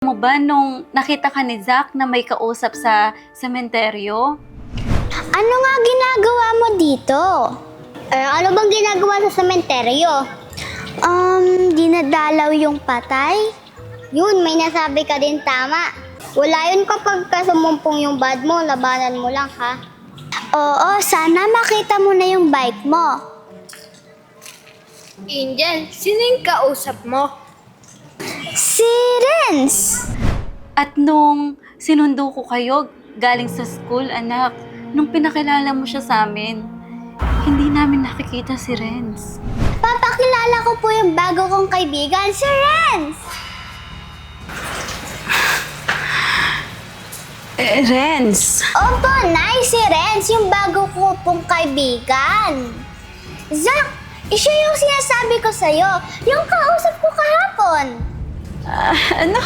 mo ba nung nakita ka ni Zach na may kausap sa sementeryo? Ano nga ginagawa mo dito? Ano bang ginagawa sa sementeryo? Dinadalaw yung patay? Yun, may nasabi ka din tama. Wala yun kapag kasumumpong yung bad mo, labanan mo lang ha. Oo, sana makita mo na yung bike mo. Angel, sino yung kausap mo? Si Renz! At nung sinundo ko kayo galing sa school, anak, nung pinakilala mo siya sa amin, hindi namin nakikita si Renz. Papakilala ko po yung bago kong kaibigan, si Renz! Renz! Opo, nice si Renz, yung bago ko pong kaibigan. Zach, siya yung sinasabi ko sa'yo, yung kausap ko kahapon. Ano?